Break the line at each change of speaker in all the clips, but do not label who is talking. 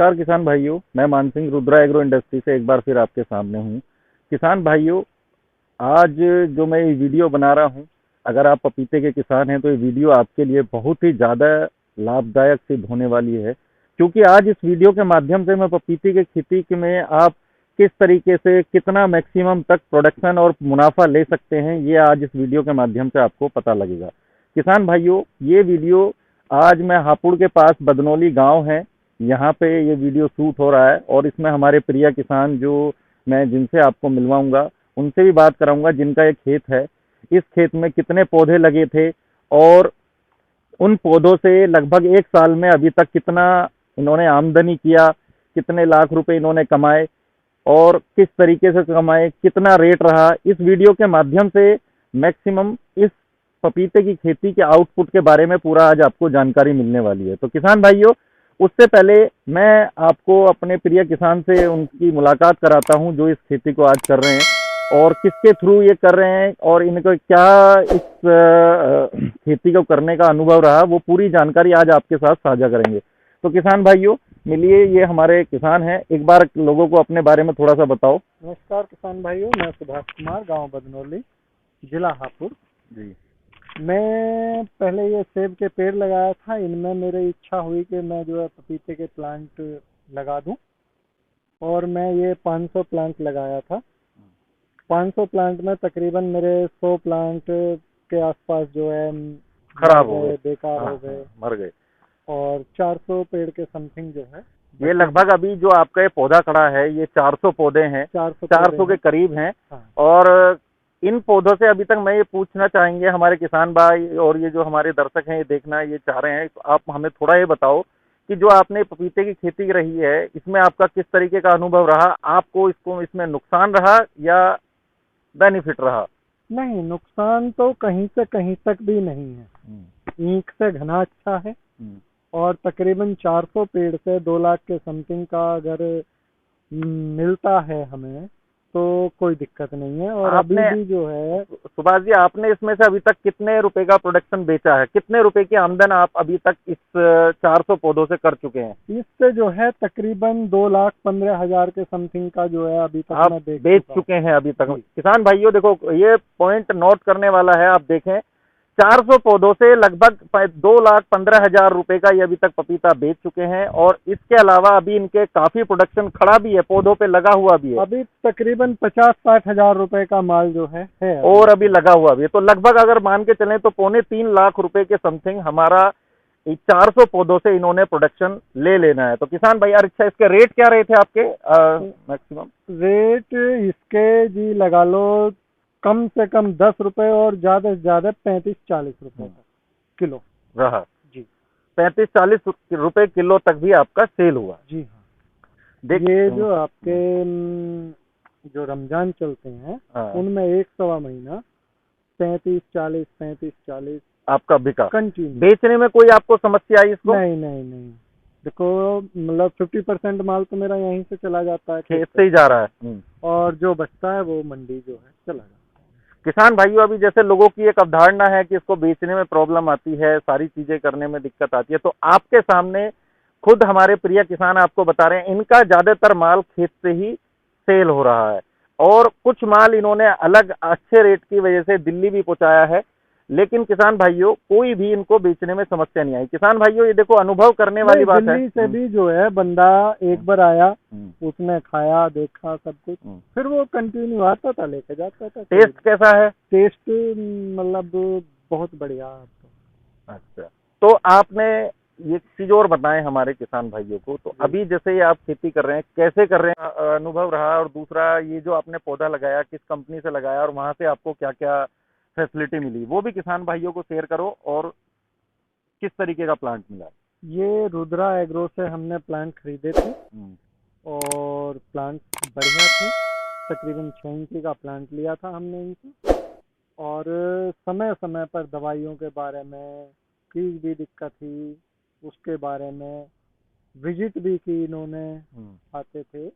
नमस्कार किसान भाइयों, मैं मान सिंह रुद्रा एग्रो इंडस्ट्री से एक बार फिर आपके सामने हूँ। किसान भाइयों, आज जो मैं ये वीडियो बना रहा हूँ, अगर आप पपीते के किसान हैं तो ये वीडियो आपके लिए बहुत ही ज़्यादा लाभदायक सिद्ध होने वाली है, क्योंकि आज इस वीडियो के माध्यम से मैं पपीते की खेती में आप किस तरीके से कितना मैक्सिमम तक प्रोडक्शन और मुनाफा ले सकते हैं, ये आज इस वीडियो के माध्यम से आपको पता लगेगा। किसान भाइयों, ये वीडियो आज मैं हापुड़ के पास बदनौली गांव है, यहाँ पे ये वीडियो शूट हो रहा है और इसमें हमारे प्रिय किसान जो मैं जिनसे आपको मिलवाऊंगा, उनसे भी बात कराऊंगा जिनका एक खेत है। इस खेत में कितने पौधे लगे थे और उन पौधों से लगभग एक साल में अभी तक कितना इन्होंने आमदनी किया, कितने लाख रुपए इन्होंने कमाए और किस तरीके से कमाए, कितना रेट रहा। इस वीडियो के माध्यम से मैक्सिमम इस पपीते की खेती के आउटपुट के बारे में पूरा आज आपको जानकारी मिलने वाली है। तो किसान भाइयों, उससे पहले मैं आपको अपने प्रिय किसान से उनकी मुलाकात कराता हूं जो इस खेती को आज कर रहे हैं और किसके थ्रू ये कर रहे हैं और इनको क्या इस खेती को करने का अनुभव रहा, वो पूरी जानकारी आज आपके साथ साझा करेंगे। तो किसान भाइयों, मिलिए, ये हमारे किसान हैं। एक बार लोगों को अपने बारे में थोड़ा सा बताओ।
नमस्कार किसान भाइयों, मैं सुभाष कुमार, गांव बदनौली, जिला हापुड़
जी।
मैं पहले ये सेब के पेड़ लगाया था। इनमें मेरी इच्छा हुई कि मैं जो है पपीते के प्लांट लगा दूं और मैं ये 500 प्लांट लगाया था। 500 प्लांट में तकरीबन मेरे 100 प्लांट के आसपास जो है
खराब हो गए,
बेकार हो गए,
मर गए
और 400 पेड़ के समथिंग जो है
ये लगभग अभी जो आपका ये पौधा खड़ा है ये 400 पौधे हैं, 400 के करीब हैं।
हाँ।
और इन पौधों से अभी तक मैं ये पूछना चाहेंगे हमारे किसान भाई और ये जो हमारे दर्शक हैं ये देखना ये चाह रहे हैं, तो आप हमें थोड़ा ये बताओ कि जो आपने पपीते की खेती रही है इसमें आपका किस तरीके का अनुभव रहा, आपको इसको इसमें नुकसान रहा या बेनिफिट रहा?
नहीं, नुकसान तो कहीं से कहीं तक भी नहीं है। ईंख से घना अच्छा है और तकरीबन 400 पेड़ से 2 लाख के समथिंग का अगर मिलता है हमें तो कोई दिक्कत नहीं है। और अभी भी जो है
सुभाष जी, आपने इसमें से अभी तक कितने रुपए का प्रोडक्शन बेचा है, कितने रुपए की आमदन आप अभी तक इस 400 पौधों से कर चुके हैं?
इससे जो है तकरीबन 2,15,000 के समथिंग का जो है अभी तक
आप
मैं
बेच चुके हैं अभी तक। किसान भाइयों देखो, ये पॉइंट नोट करने वाला है। आप देखें, 400 पौधों से लगभग 2,15,000 रुपए का ये अभी तक पपीता बेच चुके हैं और इसके अलावा अभी इनके काफी प्रोडक्शन खड़ा भी है, पौधों पे लगा हुआ भी है।
अभी तकरीबन 50-60 हजार रुपए का माल जो है
और अभी लगा हुआ भी है। तो लगभग अगर मान के चलें तो 2.25 लाख रुपए के समथिंग हमारा 400 पौधों से इन्होंने प्रोडक्शन ले लेना है। तो किसान भाई, अच्छा, इसके रेट क्या रहे थे आपके मैक्सिमम
रेट? इसके जी लगा लो कम से कम 10 रुपए और ज्यादा से ज्यादा 35-40 रुपए किलो
रहा
जी।
35-40 रुपए किलो तक भी आपका सेल हुआ?
जी हाँ। ये जो आपके जो रमजान चलते हैं उनमें एक सवा महीना 35-40
आपका बिका
कंटिन्यू।
बेचने में कोई आपको समस्या आई इसको?
नहीं, देखो मतलब 50% माल तो मेरा यहीं से चला जाता है,
खेत से ही जा रहा है
और जो बचता है वो मंडी जो है चला जाता है।
किसान भाइयों, अभी जैसे लोगों की एक अवधारणा है कि इसको बेचने में प्रॉब्लम आती है, सारी चीजें करने में दिक्कत आती है, तो आपके सामने खुद हमारे प्रिय किसान आपको बता रहे हैं इनका ज्यादातर माल खेत से ही सेल हो रहा है और कुछ माल इन्होंने अलग अच्छे रेट की वजह से दिल्ली भी पहुंचाया है। लेकिन किसान भाइयों, कोई भी इनको बेचने में समस्या नहीं आई। किसान भाइयों, ये देखो अनुभव करने वाली बात है।
दिल्ली से भी जो है बंदा एक बार आया, उसने खाया देखा सब कुछ, फिर वो कंटिन्यू आता था, लेके जाता था।
टेस्ट कैसा है?
टेस्ट मतलब बहुत बढ़िया।
अच्छा, तो आपने ये चीज और बताएं हमारे किसान भाइयों को। तो अभी जैसे ये आप खेती कर रहे हैं, कैसे कर रहे हैं, अनुभव रहा, और दूसरा ये जो आपने पौधा लगाया किस कंपनी से लगाया और वहां से आपको क्या क्या फैसिलिटी मिली, वो भी किसान भाइयों को शेयर करो। और किस तरीके का प्लांट मिला?
ये रुद्रा एग्रो से हमने प्लांट खरीदे थे और प्लांट बढ़िया थे। तकरीबन 6 इंची का प्लांट लिया था हमने इनसे, और समय समय पर दवाइयों के बारे में की भी दिक्कत थी, उसके बारे में विजिट भी की इन्होंने, आते थे।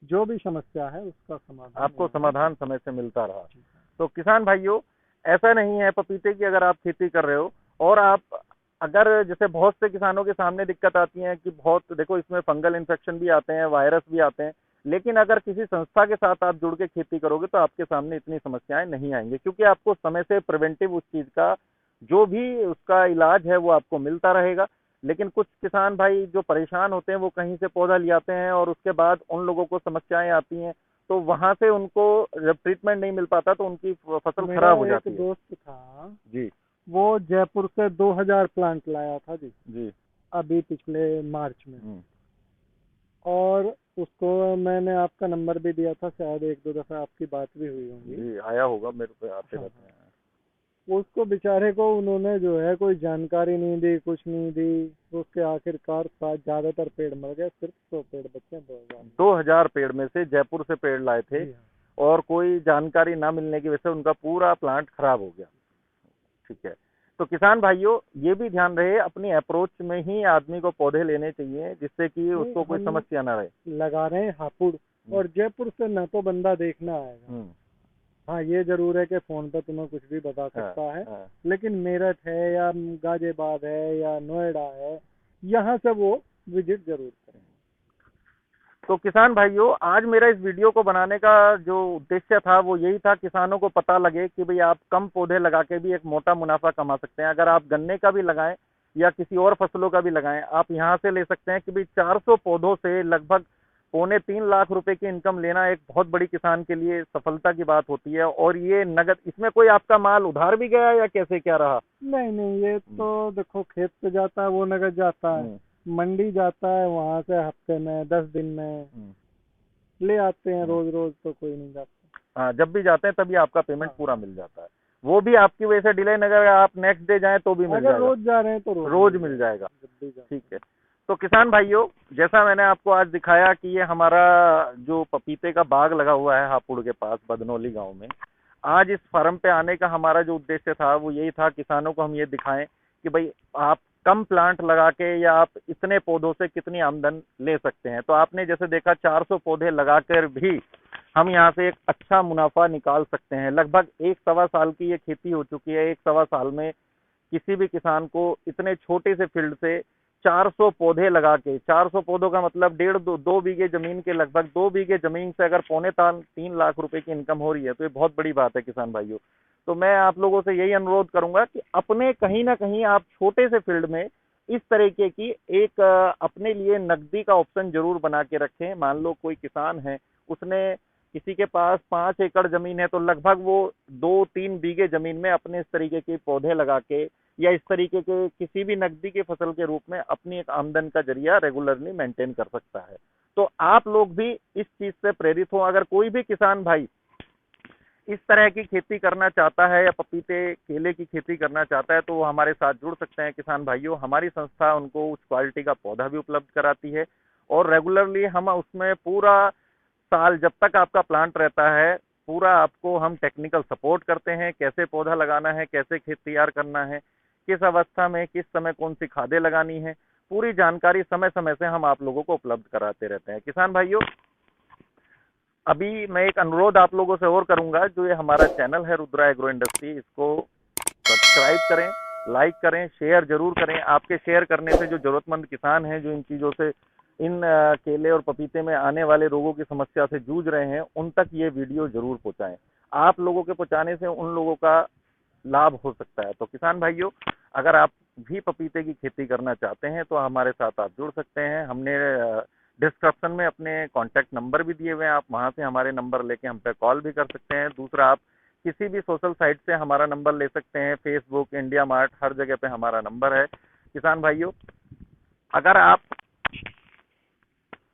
जो भी समस्या है उसका समाधान
आपको समाधान समय से मिलता रहा। तो किसान भाइयों, ऐसा नहीं है पपीते की अगर आप खेती कर रहे हो और आप अगर जैसे बहुत से किसानों के सामने दिक्कत आती है कि बहुत देखो इसमें फंगल इन्फेक्शन भी आते हैं, वायरस भी आते हैं, लेकिन अगर किसी संस्था के साथ आप जुड़ के खेती करोगे तो आपके सामने इतनी समस्याएं नहीं आएंगी, क्योंकि आपको समय से प्रिवेंटिव उस चीज का जो भी उसका इलाज है वो आपको मिलता रहेगा। लेकिन कुछ किसान भाई जो परेशान होते हैं वो कहीं से पौधा ले आते हैं और उसके बाद उन लोगों को समस्याएं आती हैं, तो वहां से उनको जब ट्रीटमेंट नहीं मिल पाता तो उनकी फसल
मेरा
खराब हो
एक
जाती है।
दोस्त था,
जी
वो जयपुर से 2000 प्लांट लाया था जी,
जी।
अभी पिछले मार्च में।
हम्म,
और उसको मैंने आपका नंबर भी दिया था, शायद एक दो दफा आपकी बात भी हुई होगी।
जी आया होगा, मेरे पे आते
हाँ,
रहते हैं।
उसको बेचारे को उन्होंने जो है कोई जानकारी नहीं दी, कुछ नहीं दी, तो उसके आखिरकार ज्यादातर पेड़ मर गए, सिर्फ 100 पेड़ बचे 2000 में।
2000 पेड़ में से जयपुर से पेड़ लाए थे
जी हाँ।
और कोई जानकारी ना मिलने की वजह से उनका पूरा प्लांट खराब हो गया। ठीक है, तो किसान भाइयों ये भी ध्यान रहे अपनी अप्रोच में ही आदमी को पौधे लेने चाहिए जिससे कि
नहीं,
उसको कोई
हम
समस्या ना रहे।
लगा रहे हैं हापुड़, और जयपुर से न तो बंदा देखना आएगा।
हम्म,
हाँ, ये जरूर है कि फोन पे तुम्हें कुछ भी बता
हाँ,
सकता है,
हाँ।
लेकिन मेरठ है या गाजियाबाद है या नोएडा है, यहाँ से वो विजिट जरूर करें।
तो किसान भाइयों आज मेरा इस वीडियो को बनाने का जो उद्देश्य था वो यही था, किसानों को पता लगे कि भाई आप कम पौधे लगा के भी एक मोटा मुनाफा कमा सकते हैं। अगर आप गन्ने का भी लगाएं या किसी और फसलों का भी लगाएं, आप यहाँ से ले सकते हैं कि भाई 400 पौधों से लगभग 2.25 लाख रुपए की इनकम लेना एक बहुत बड़ी किसान के लिए सफलता की बात होती है। और ये नगद, इसमें कोई आपका माल उधार भी गया या कैसे क्या रहा?
नहीं नहीं, ये तो देखो खेत पे जाता है वो नगद जाता है, मंडी जाता है वहां से हफ्ते में 10 दिन में ले आते हैं, रोज रोज तो कोई नहीं जाता।
हाँ, जब भी जाते हैं तभी आपका पेमेंट
हाँ,
पूरा मिल जाता है। वो भी आपकी वजह से डिले, अगर आप नेक्स्ट डे जाएं तो भी मिल
अगर
जाएगा,
रोज जा रहे हैं तो
रोज मिल जाएगा।
जब भी जाए।
ठीक है, तो किसान भाइयों जैसा मैंने आपको आज दिखाया कि ये हमारा जो पपीते का बाग लगा हुआ है हापुड़ के पास बदनौली गांव में, आज इस फार्म पे आने का हमारा जो उद्देश्य था वो यही था, किसानों को हम ये दिखाएं कि भाई आप कम प्लांट लगा के या आप इतने पौधों से कितनी आमदन ले सकते हैं। तो आपने जैसे देखा 400 पौधे लगाकर भी हम यहाँ से एक अच्छा मुनाफा निकाल सकते हैं। लगभग 1 सवा साल की ये खेती हो चुकी है। 1 सवा साल में किसी भी किसान को इतने छोटे से फील्ड से 400 पौधे लगा के, 400 पौधों का मतलब 1.5-2 बीघे जमीन के, लगभग 2 बीघे जमीन से अगर 2.25-3 लाख रुपए की इनकम हो रही है तो ये बहुत बड़ी बात है किसान भाइयों। तो मैं आप लोगों से यही अनुरोध करूंगा कि अपने कहीं ना कहीं आप छोटे से फील्ड में इस तरीके की एक अपने लिए नकदी का ऑप्शन जरूर बना के रखें। मान लो कोई किसान है, उसने किसी के पास 5 एकड़ जमीन है तो लगभग वो 2-3 बीघे जमीन में अपने इस तरीके के पौधे लगा के या इस तरीके के किसी भी नकदी के फसल के रूप में अपनी एक आमदन का जरिया रेगुलरली मेंटेन कर सकता है। तो आप लोग भी इस चीज से प्रेरित हो। अगर कोई भी किसान भाई इस तरह की खेती करना चाहता है या पपीते केले की खेती करना चाहता है तो वो हमारे साथ जुड़ सकते हैं। किसान भाइयों, हमारी संस्था उनको उस क्वालिटी का पौधा भी उपलब्ध कराती है और रेगुलरली हम उसमें पूरा साल जब तक आपका प्लांट रहता है पूरा आपको हम टेक्निकल सपोर्ट करते हैं, कैसे पौधा लगाना है, कैसे खेत तैयार करना है, किस अवस्था में किस समय कौन सी खादें लगानी है, पूरी जानकारी समय समय से हम आप लोगों को उपलब्ध कराते रहते हैं। किसान भाइयों, अभी मैं एक अनुरोध आप लोगों से और करूंगा, जो ये हमारा चैनल है रुद्रा एग्रो इंडस्ट्री, इसको सब्सक्राइब करें, लाइक करें, शेयर जरूर करें। आपके शेयर करने से जो जरूरतमंद किसान हैं, जो इन चीजों से, इन केले और पपीते में आने वाले रोगों की समस्या से जूझ रहे हैं, उन तक ये वीडियो जरूर पहुंचाएं। आप लोगों के पहुंचाने से उन लोगों का लाभ हो सकता है। तो किसान भाइयों, अगर आप भी पपीते की खेती करना चाहते हैं तो हमारे साथ आप जुड़ सकते हैं। हमने डिस्क्रिप्शन में अपने कॉन्टैक्ट नंबर भी दिए हुए हैं, आप वहां से हमारे नंबर लेके हम पे कॉल भी कर सकते हैं। दूसरा, आप किसी भी सोशल साइट से हमारा नंबर ले सकते हैं, फेसबुक, इंडिया मार्ट, हर जगह पे हमारा नंबर है। किसान भाइयों, अगर आप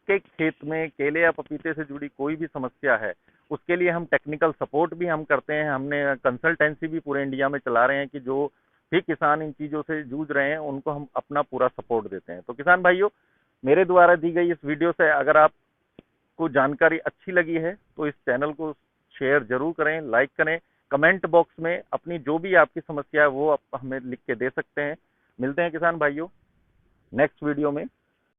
के खेत में केले या पपीते से जुड़ी कोई भी समस्या है, उसके लिए हम टेक्निकल सपोर्ट भी हम करते हैं। हमने कंसल्टेंसी भी पूरे इंडिया में चला रहे हैं कि जो भी किसान इन चीजों से जूझ रहे हैं उनको हम अपना पूरा सपोर्ट देते हैं। तो किसान भाइयों, मेरे द्वारा दी गई इस वीडियो से अगर आपको जानकारी अच्छी लगी है तो इस चैनल को शेयर जरूर करें, लाइक करें। कमेंट बॉक्स में अपनी जो भी आपकी समस्या है वो आप हमें लिख के दे सकते हैं। मिलते हैं किसान भाइयों नेक्स्ट वीडियो में।